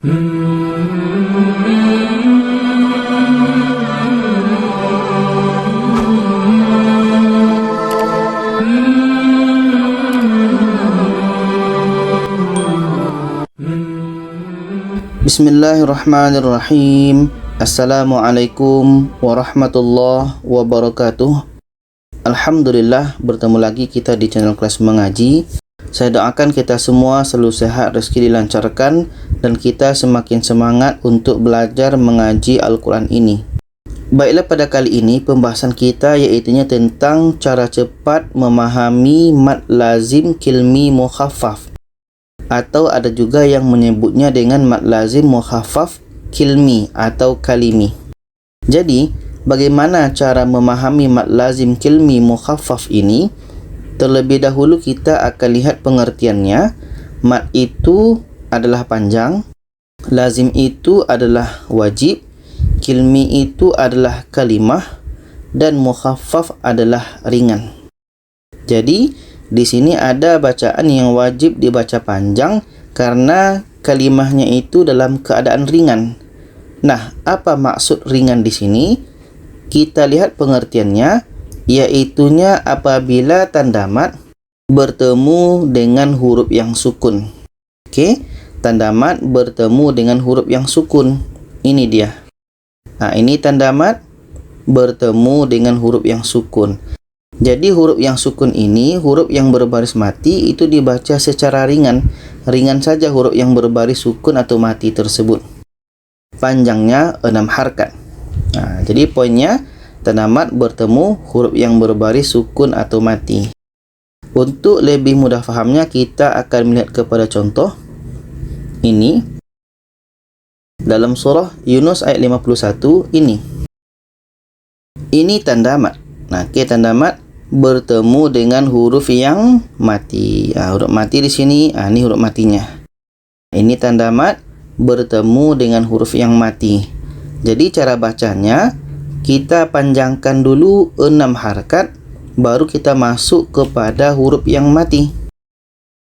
Bismillahirrahmanirrahim. Assalamualaikum warahmatullahi wabarakatuh. Alhamdulillah, bertemu lagi kita di channel Kelas Mengaji. Saya doakan kita semua selalu sehat, rezeki dilancarkan, dan kita semakin semangat untuk belajar mengaji Al-Quran ini. Baiklah, pada kali ini pembahasan kita iaitunya tentang cara cepat memahami mad lazim kilmi mukhaffaf, atau ada juga yang menyebutnya dengan mad lazim mukhaffaf kilmi atau kalimi. Jadi, bagaimana cara memahami mad lazim kilmi mukhaffaf ini? Terlebih dahulu kita akan lihat pengertiannya. Mad itu adalah panjang, lazim itu adalah wajib, kilmi itu adalah kalimah, dan mukhaffaf adalah ringan. Jadi, di sini ada bacaan yang wajib dibaca panjang karena kalimahnya itu dalam keadaan ringan. Nah, apa maksud ringan di sini? Kita lihat pengertiannya, iaitunya apabila tanda mad bertemu dengan huruf yang sukun. Okey, tanda mad bertemu dengan huruf yang sukun. Ini dia. Nah, ini tanda mad bertemu dengan huruf yang sukun. Jadi huruf yang sukun ini, huruf yang berbaris mati itu dibaca secara ringan. Ringan saja huruf yang berbaris sukun atau mati tersebut. Panjangnya 6 harakat. Nah, jadi poinnya, tanda mad bertemu huruf yang berbaris sukun atau mati. Untuk lebih mudah fahamnya, kita akan melihat kepada contoh. Ini dalam surah Yunus ayat 51 ini. Ini tanda mad. Nah, tanda mad bertemu dengan huruf yang mati. Huruf mati di sini, ini huruf matinya. Ini tanda mad bertemu dengan huruf yang mati. Jadi cara bacanya, kita panjangkan dulu 6 harakat, baru kita masuk kepada huruf yang mati.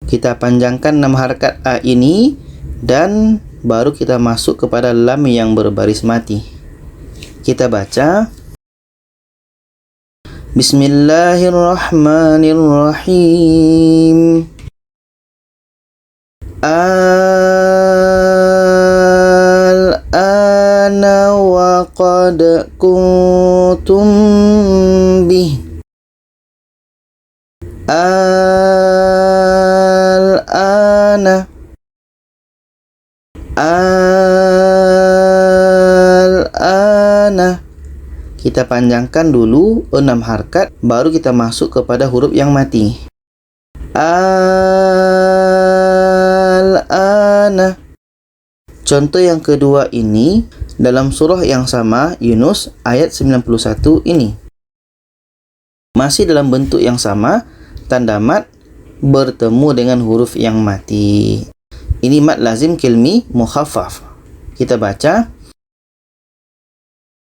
Kita panjangkan 6 harakat A ini, dan baru kita masuk kepada lam yang berbaris mati. Kita baca. Bismillahirrahmanirrahim. Al-ana wa qad kuntum bih. Al-ana. Al-ana. Kita panjangkan dulu 6 harakat, baru kita masuk kepada huruf yang mati. Al-ana. Contoh yang kedua ini dalam surah yang sama, Yunus ayat 91 ini. Masih dalam bentuk yang sama, tanda mad bertemu dengan huruf yang mati. Ini mad lazim kilmi mukhaffaf. Kita baca.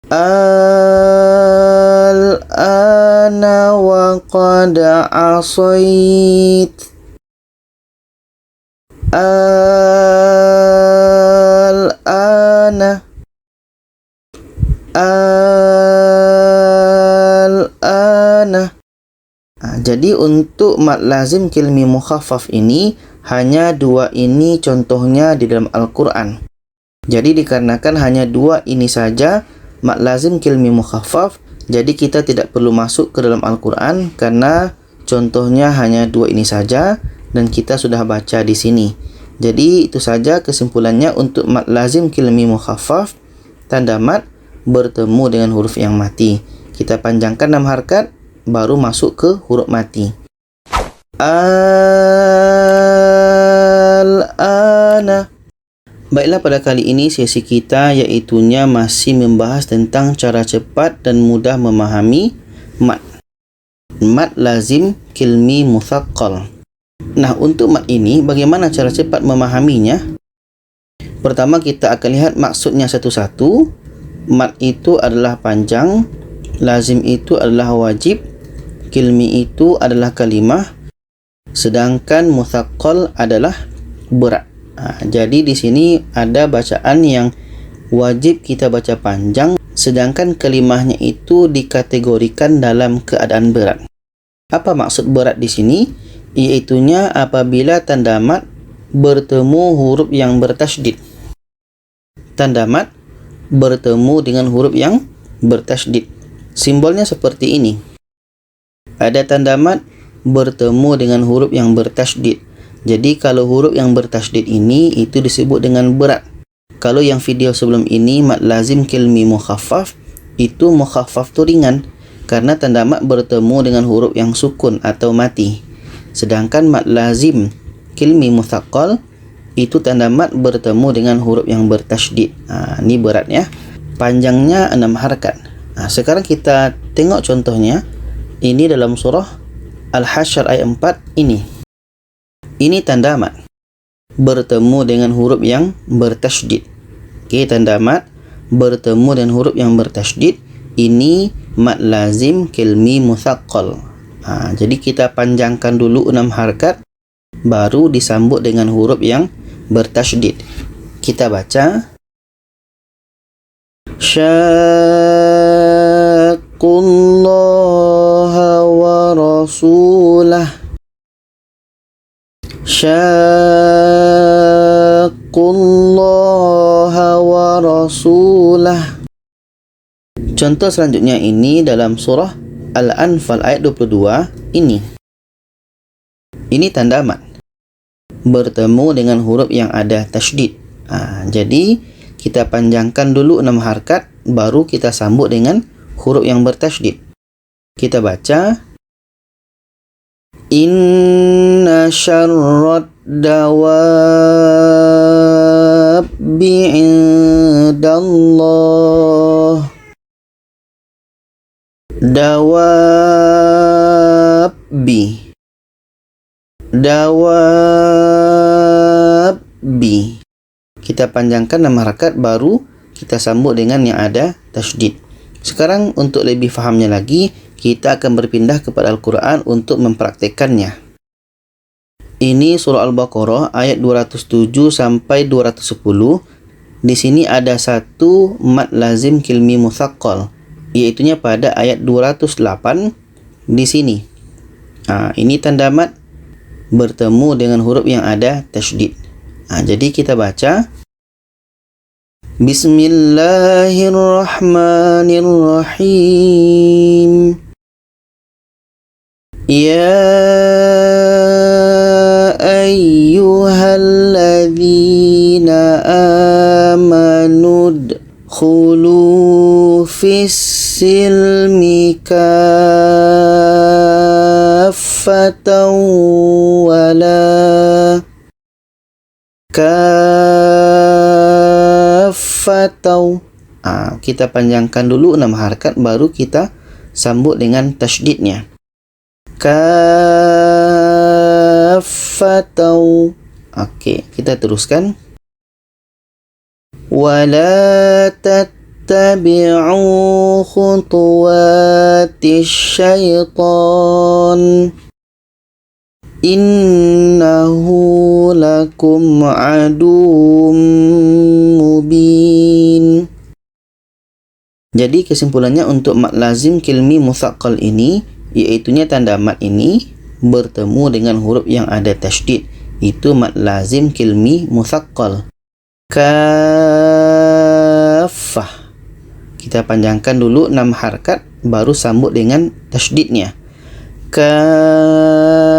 Al-ana wa qad asait. Al-ana. Al-ana. Jadi untuk mad lazim kilmi mukhaffaf ini, hanya 2 ini contohnya di dalam Al-Quran. Jadi dikarenakan hanya 2 ini saja mad lazim kilmi mukhaffaf, jadi kita tidak perlu masuk ke dalam Al-Quran karena contohnya hanya 2 ini saja dan kita sudah baca di sini. Jadi itu saja kesimpulannya untuk mad lazim kilmi mukhaffaf, tanda mad bertemu dengan huruf yang mati. Kita panjangkan 6 harakat, baru masuk ke huruf mati. Al-ana. Baiklah, pada kali ini sesi kita iaitunya masih membahas tentang cara cepat dan mudah memahami mad lazim kilmi muthaqqal. Nah, untuk mad ini bagaimana cara cepat memahaminya? Pertama, kita akan lihat maksudnya satu-satu. Mad itu adalah panjang, lazim itu adalah wajib, kilmi itu adalah kalimah, sedangkan muthaqqal adalah berat. Jadi di sini ada bacaan yang wajib kita baca panjang, sedangkan kalimahnya itu dikategorikan dalam keadaan berat. Apa maksud berat di sini? Iaitunya apabila tanda mat bertemu huruf yang bertasydid. Tanda mat bertemu dengan huruf yang bertasydid. Simbolnya seperti ini. Ada tanda mat bertemu dengan huruf yang bertasydid. Jadi kalau huruf yang bertasydid ini itu disebut dengan berat. Kalau yang video sebelum ini mad lazim kilmi mukhaffaf, itu mukhaffaf tu ringan karena tanda mat bertemu dengan huruf yang sukun atau mati. Sedangkan mad lazim kilmi mutsaqqal itu tanda mat bertemu dengan huruf yang bertasydid. Ini beratnya. Panjangnya 6 harakat. Sekarang kita tengok contohnya. Ini dalam surah Al-Hasyr ayat 4 ini. Ini tanda mat bertemu dengan huruf yang bertasydid. Okey, tanda mat bertemu dengan huruf yang bertasydid. Ini mad lazim kilmi mutsaqqal. Jadi kita panjangkan dulu 6 harakat, baru disambut dengan huruf yang bertasydid. Kita baca Syaqqullaha wa rasulah. Syaqqullaha wa rasulah. Contoh selanjutnya ini dalam surah Al-Anfal ayat 22 ini. Ini tanda mat bertemu dengan huruf yang ada tasydid. Jadi kita panjangkan dulu 6 harakat, baru kita sambut dengan huruf yang bertasydid. Kita baca Inna syarrad dawabbi indallah. Dawabbi. Kita panjangkan 6 harakat, baru kita sambut dengan yang ada tasydid. Sekarang untuk lebih fahamnya lagi, kita akan berpindah kepada Al-Quran untuk mempraktekannya. Ini surah Al-Baqarah ayat 207 sampai 210. Di sini ada satu mad lazim kilmi mutsaqqal, iaitunya pada ayat 208 di sini. Ini tanda mat bertemu dengan huruf yang ada tasydid. Jadi kita baca Bismillahirrahmanirrahim. Ya ayyuhalladzina amanu dkhulu fis-silmi kaffatan wala kafatau. Kita panjangkan dulu 6 harakat, baru kita sambut dengan tasydidnya. Kafatau. Okey, kita teruskan. Wala tattabi'u khutuwatis syaitan. Innahu lakum aduwwum mubin. Jadi kesimpulannya untuk mad lazim kilmi mutsaqqal ini, iaitunya tanda mat ini bertemu dengan huruf yang ada tasydid. Itu mad lazim kilmi mutsaqqal. Kaffah. Kita panjangkan dulu 6 harakat, baru sambut dengan tasydidnya. Kaffah.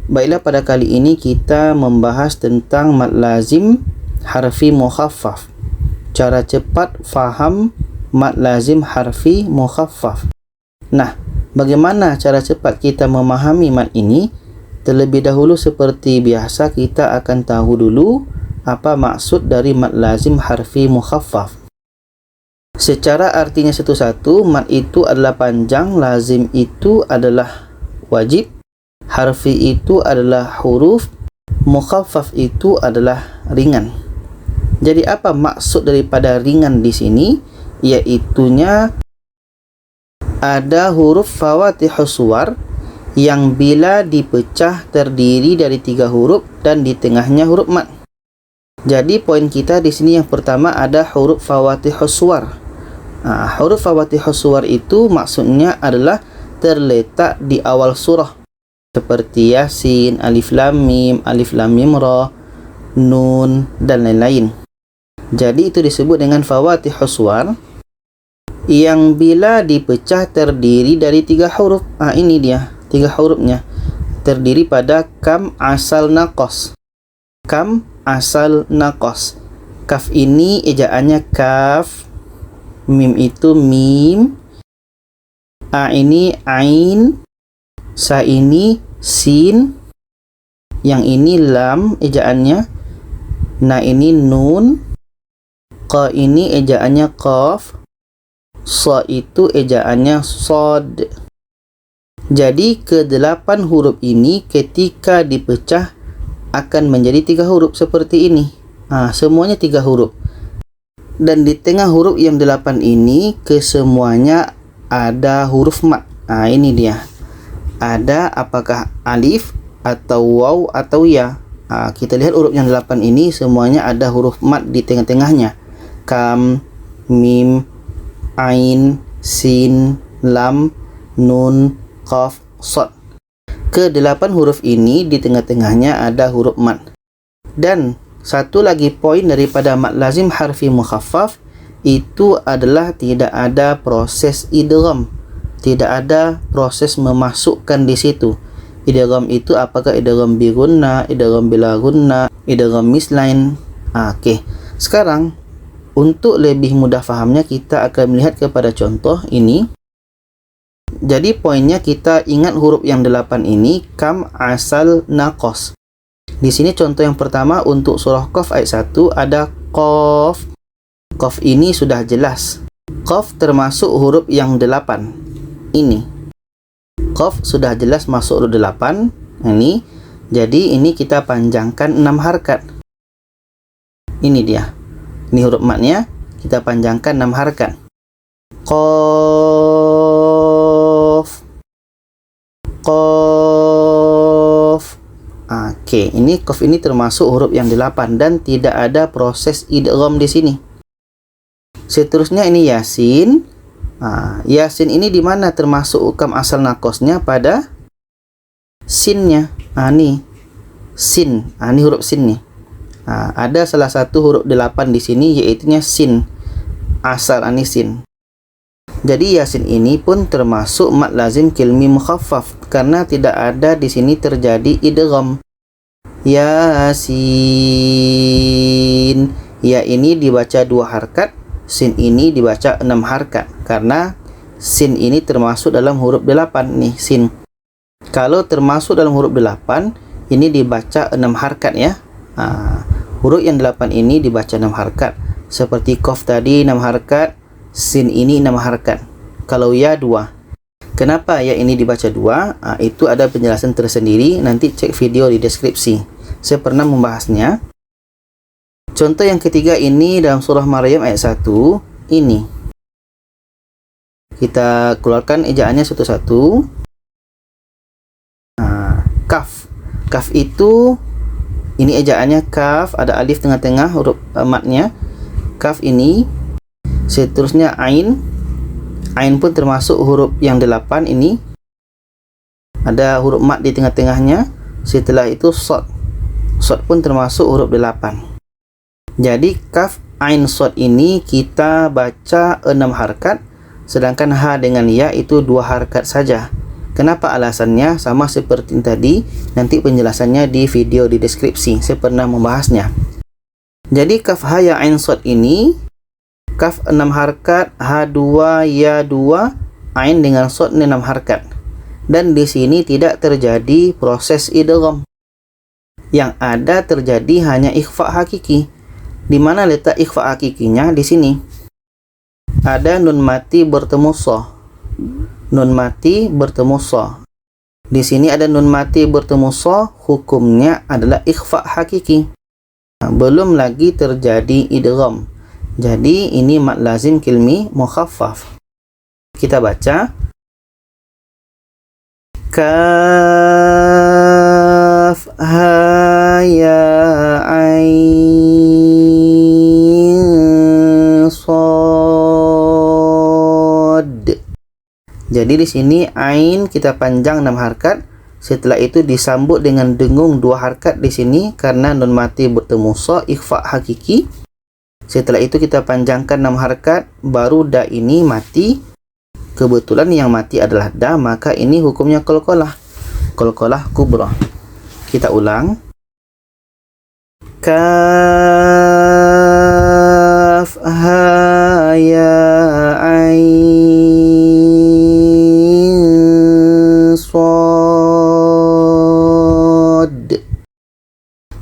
Baiklah, pada kali ini kita membahas tentang mad lazim harfi mukhaffaf. Cara cepat faham mad lazim harfi mukhaffaf. Nah, bagaimana cara cepat kita memahami mad ini? Terlebih dahulu seperti biasa kita akan tahu dulu apa maksud dari mad lazim harfi mukhaffaf. Secara artinya satu-satu, mad itu adalah panjang, lazim itu adalah wajib, harfi itu adalah huruf, mukhaffaf itu adalah ringan. Jadi apa maksud daripada ringan di sini? Iaitunya ada huruf fawatihus suwar yang bila dipecah terdiri dari 3 huruf dan di tengahnya huruf mad. Jadi poin kita di sini yang pertama ada huruf fawatihus suwar. Huruf fawatihus suwar itu maksudnya adalah terletak di awal surah, seperti Yasin, Alif Lam Mim Ra, Nun dan lain-lain. Jadi itu disebut dengan fawatihus suwar yang bila dipecah terdiri dari 3 huruf. Ini dia 3 hurufnya, terdiri pada kam asal naqas. Kam asal naqas. Kaf ini ejaannya kaf, mim itu mim, a ini ain, sa ini sin, yang ini lam ejaannya, na ini nun, qa ini ejaannya qaf, sa itu ejaannya sod. Jadi ke-8 huruf ini ketika dipecah akan menjadi 3 huruf seperti ini. Semuanya 3 huruf. Dan di tengah huruf yang 8 ini kesemuanya ada huruf mad. Ini dia. Ada apakah alif atau waw atau ya. Kita lihat huruf yang 8 ini semuanya ada huruf mad di tengah-tengahnya. Kam, mim, ain, sin, lam, nun, qaf, shad. Ke-8 huruf ini di tengah-tengahnya ada huruf mad. Dan satu lagi poin daripada mad lazim harfi mukhaffaf itu adalah tidak ada proses idgham. Tidak ada proses memasukkan di situ. Idgham itu apakah idgham bi gunna, idgham bila gunna, idgham mislain. Oke. Sekarang untuk lebih mudah fahamnya kita akan melihat kepada contoh ini. Jadi poinnya kita ingat huruf yang 8 ini kam asal naqas. Di sini contoh yang pertama untuk surah Qaf ayat 1 ada qaf. Qaf ini sudah jelas. Qaf termasuk huruf yang 8. Ini. Qaf sudah jelas masuk huruf 8. Ini. Jadi ini kita panjangkan 6 harakat. Ini dia. Ini huruf madnya kita panjangkan 6 harakat. Qaf. Oke, ini qaf ini termasuk huruf yang 8 dan tidak ada proses idgham di sini. Seterusnya ini Yasin. Yasin ini di mana termasuk kam asal naqasnya pada sinnya. Nih sin. Ini huruf sin nih. Ada salah satu huruf 8 di sini yaitunya sin. Asal ini sin. Jadi Yasin ini pun termasuk mad lazim kilmi mukhaffaf karena tidak ada di sini terjadi idgham. Yasin. Ya ini dibaca 2 harakat, sin ini dibaca 6 harakat karena sin ini termasuk dalam huruf 8 nih, sin. Kalau termasuk dalam huruf 8, ini dibaca 6 harakat ya. Huruf yang 8 ini dibaca 6 harakat. Seperti qaf tadi 6 harakat, sin ini 6 harakat. Kalau ya 2. Kenapa ya ini dibaca 2? Itu ada penjelasan tersendiri. Nanti cek video di deskripsi. Saya pernah membahasnya. Contoh yang ketiga ini dalam surah Maryam ayat 1. Ini. Kita keluarkan ejaannya satu-satu. Kaf. Kaf itu ini ejaannya kaf, ada alif tengah-tengah huruf madnya. Kaf ini. Seterusnya ain. Ain pun termasuk huruf yang 8 ini. Ada huruf mad di tengah-tengahnya. Setelah itu shad. Shad pun termasuk huruf 8. Jadi kaf, ain, shad ini kita baca 6 harakat. Sedangkan ha dengan ya itu 2 harakat saja. Kenapa alasannya? Sama seperti tadi. Nanti penjelasannya di video di deskripsi. Saya pernah membahasnya. Jadi kaf, ha, ya, ain, shad ini kaf 6 harakat, ha 2, ya 2, ain dengan shad 6 harakat. Dan di sini tidak terjadi proses idgham. Yang ada terjadi hanya ikhfa hakiki. Di mana letak ikhfa hakikinya? Di sini. Ada nun mati bertemu sha. Nun mati bertemu sha. Di sini ada nun mati bertemu sha, hukumnya adalah ikhfa hakiki. Belum lagi terjadi idgham. Jadi ini mad lazim kilmi mukhaffaf. Kita baca Kaf ha ya ain shad. Jadi di sini ain kita panjang 6 harkat. Setelah itu disambut dengan dengung 2 harkat di sini karena nun mati bertemu sa, ikhfa hakiki. Setelah itu kita panjangkan 6 harkat, baru da ini mati. Kebetulan yang mati adalah da, maka ini hukumnya qalqalah. Qalqalah kubra. Kita ulang. Kaf ha ya ain shad.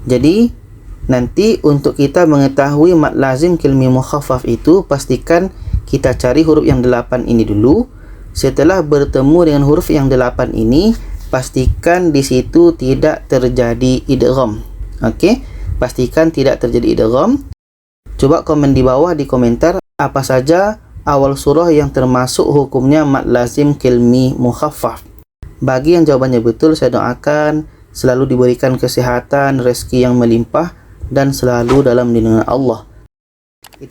Jadi nanti untuk kita mengetahui mad lazim kilmi mukhaffaf itu, pastikan kita cari huruf yang 8 ini dulu. Setelah bertemu dengan huruf yang 8 ini, pastikan di situ tidak terjadi idgham. Okey, pastikan tidak terjadi idgham. Coba komen di bawah di komentar apa saja awal surah yang termasuk hukumnya mad lazim kilmi mukhaffaf. Bagi yang jawabannya betul, saya doakan selalu diberikan kesehatan, rezeki yang melimpah, dan selalu dalam lindungan Allah.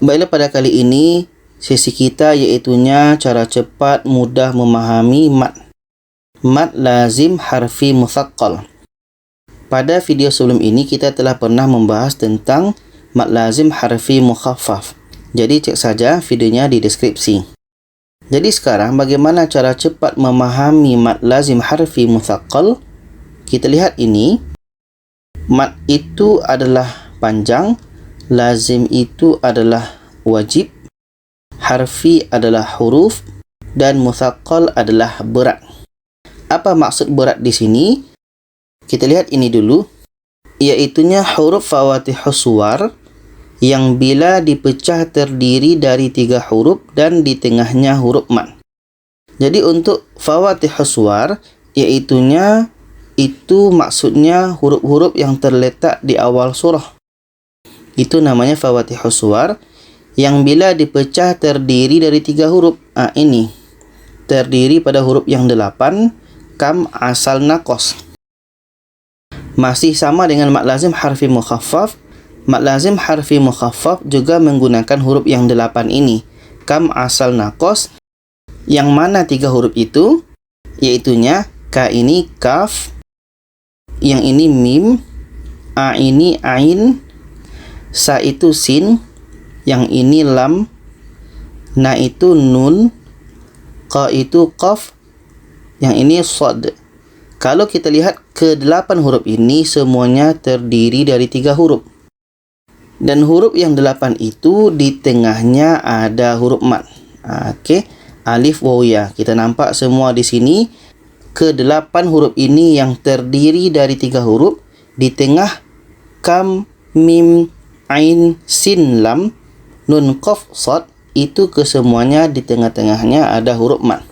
Baiklah, pada kali ini sesi kita iaitunya cara cepat mudah memahami mad lazim harfi mutsaqqal. Pada video sebelum ini kita telah pernah membahas tentang mad lazim harfi mukhaffaf. Jadi cek saja videonya di deskripsi. Jadi sekarang bagaimana cara cepat memahami mad lazim harfi mutsaqqal? Kita lihat ini. Mad itu adalah panjang, lazim itu adalah wajib, harfi adalah huruf, dan mutsaqqal adalah berat. Apa maksud berat di sini? Kita lihat ini dulu, iaitunya huruf fawatihus suwar yang bila dipecah terdiri dari 3 huruf dan di tengahnya huruf mad. Jadi untuk fawatihus suwar iaitunya itu maksudnya huruf-huruf yang terletak di awal surah. Itu namanya fawatihus suwar yang bila dipecah terdiri dari 3 huruf. Ini terdiri pada huruf yang 8, kam, asal, naqas. Masih sama dengan mad lazim harfi mukhaffaf. Mad lazim harfi mukhaffaf juga menggunakan huruf yang 8 ini, kam, asal, naqas. Yang mana 3 huruf itu? Iaitunya ka ini kaf, yang ini mim, a ini ain, sa itu sin, yang ini lam, na itu nun, qa itu qaf, yang ini shad. Kalau kita lihat ke-8 huruf ini semuanya terdiri dari 3 huruf. Dan huruf yang 8 itu di tengahnya ada huruf mad. Okey, alif waw ya. Kita nampak semua di sini ke-8 huruf ini yang terdiri dari 3 huruf. Di tengah kam, mim, ain, sin, lam, nun, qaf, shad, itu kesemuanya di tengah-tengahnya ada huruf mad.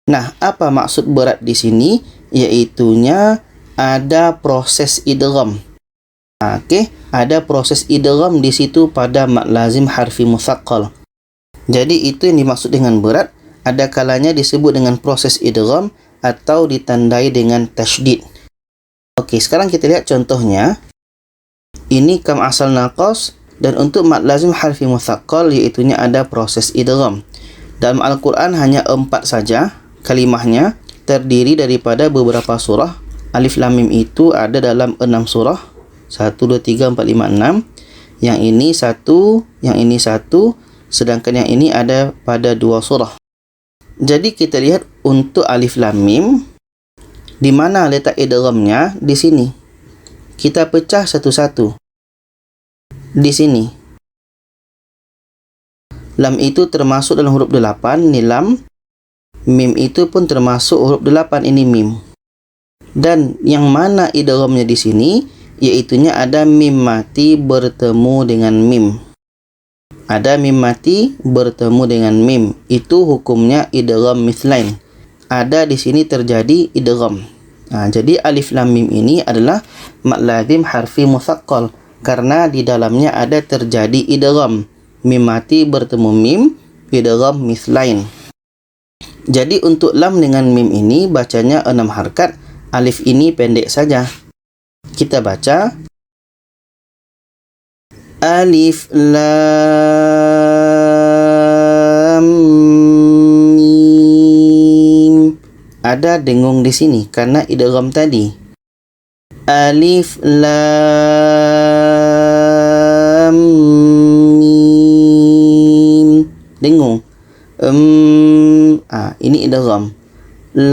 Nah, apa maksud berat di sini? Iaitunya ada proses idgham. Okey, ada proses idgham di situ pada mad lazim harfi mutsaqqal. Jadi itu yang dimaksud dengan berat. Ada kalanya disebut dengan proses idgham atau ditandai dengan tasydid. Okey, sekarang kita lihat contohnya. Ini kam, asal, naqas, dan untuk mad lazim harfi mutsaqqal iaitunya ada proses idgham. Dalam Al-Quran hanya 4 saja kalimahnya, terdiri daripada beberapa surah. Alif lam mim itu ada dalam 6 surah. 1, 2, 3, 4, 5, 6. Yang ini 1, yang ini 1, sedangkan yang ini ada pada 2 surah. Jadi kita lihat untuk alif lam mim, di mana letak idghamnya? Di sini. Kita pecah satu-satu. Di sini. Lam itu termasuk dalam huruf 8, ini lam. Mim itu pun termasuk huruf 8, ini mim. Dan yang mana idghamnya di sini? Iaitunya ada mim mati bertemu dengan mim. Ada mim mati bertemu dengan mim. Itu hukumnya idgham mithlain. Ada di sini terjadi idgham. Jadi alif lam mim ini adalah mad lazim harfi mutsaqqal karena di dalamnya ada terjadi idgham. Mim mati bertemu mim, idgham mithlain. Jadi untuk lam dengan mim ini bacanya 6 harkat, alif ini pendek saja. Kita baca alif lam mim. Ada dengung di sini karena idgham tadi. Alif lam mim. Dengung. Ini idgham. Lam.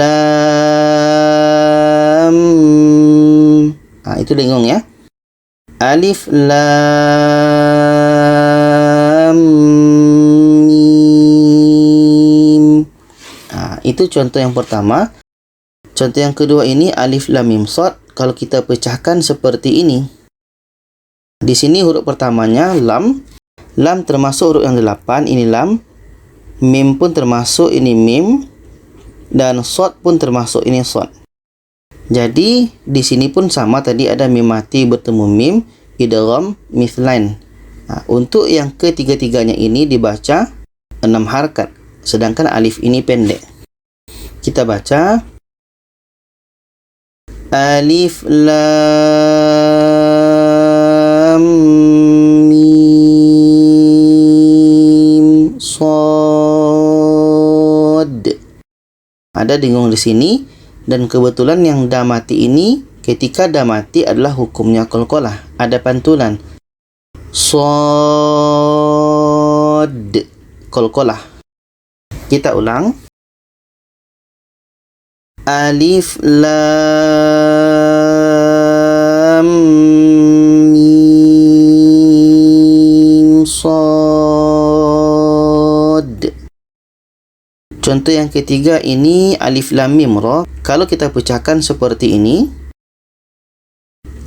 Itu dengung ya. Alif lam mim. Itu contoh yang pertama. Contoh yang kedua ini alif lam mim shad. Kalau kita pecahkan seperti ini. Di sini huruf pertamanya lam. Lam termasuk huruf yang 8, ini lam. Mim pun termasuk, ini mim. Dan shad pun termasuk, ini shad. Jadi di sini pun sama, tadi ada mim mati bertemu mim, idgham mithlain. Untuk yang ketiga-tiganya ini dibaca 6 harkat, sedangkan alif ini pendek. Kita baca alif lam mim shad. Ada dengung di sini. Dan kebetulan yang da mati ini, ketika da mati adalah hukumnya qalqalah. Ada pantulan. Shad. Qalqalah. Kita ulang. Alif lam mim shad. Contoh yang ketiga ini alif lam mim ra. Kalau kita pecahkan seperti ini,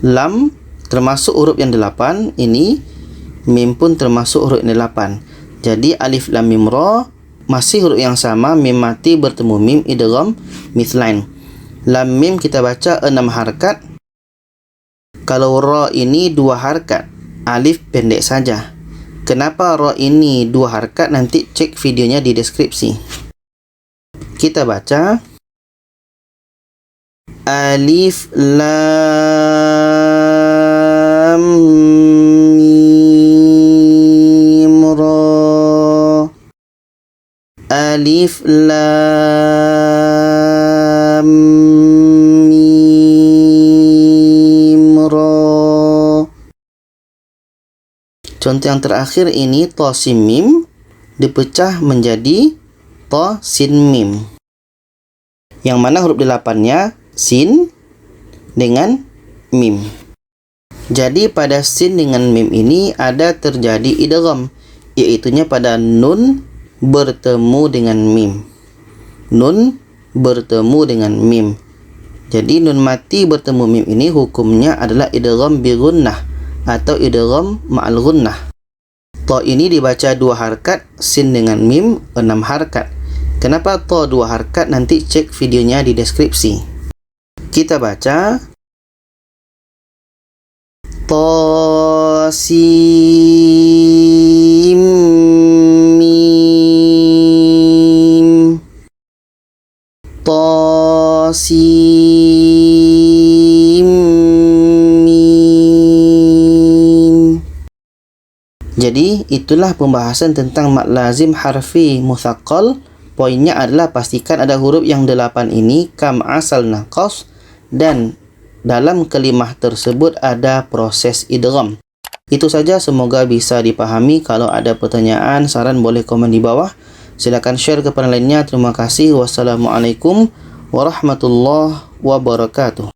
lam termasuk huruf yang 8, ini mim pun termasuk huruf yang 8. Jadi alif lam mim ra masih huruf yang sama, mim mati bertemu mim, idgham mithlain. Lam mim kita baca 6 harkat. Kalau ra ini 2 harkat, alif pendek saja. Kenapa ra ini 2 harkat? Nanti cek videonya di deskripsi. Kita baca alif lam mim ra. Alif lam mim ra. Contoh yang terakhir ini ta sin mim dipecah menjadi ta sin mim. Yang mana huruf 8-nya sin dengan mim. Jadi pada sin dengan mim ini ada terjadi idgham, yaitunya pada nun bertemu dengan mim. Nun bertemu dengan mim. Jadi nun mati bertemu mim ini hukumnya adalah idgham bi gunnah atau idgham ma'al gunnah. Ta ini dibaca 2 harkat, sin dengan mim 6 harkat. Kenapa ta 2 harkat? Nanti cek videonya di deskripsi. Kita baca ta sin mim. Ta sin mim. Jadi itulah pembahasan tentang mad lazim harfi mutsaqqal. Poinnya adalah pastikan ada huruf yang 8 ini kam asal naqas dan dalam kalimah tersebut ada proses idgham. Itu saja, semoga bisa dipahami. Kalau ada pertanyaan, saran boleh komen di bawah. Silakan share kepada lainnya. Terima kasih. Wassalamualaikum warahmatullahi wabarakatuh.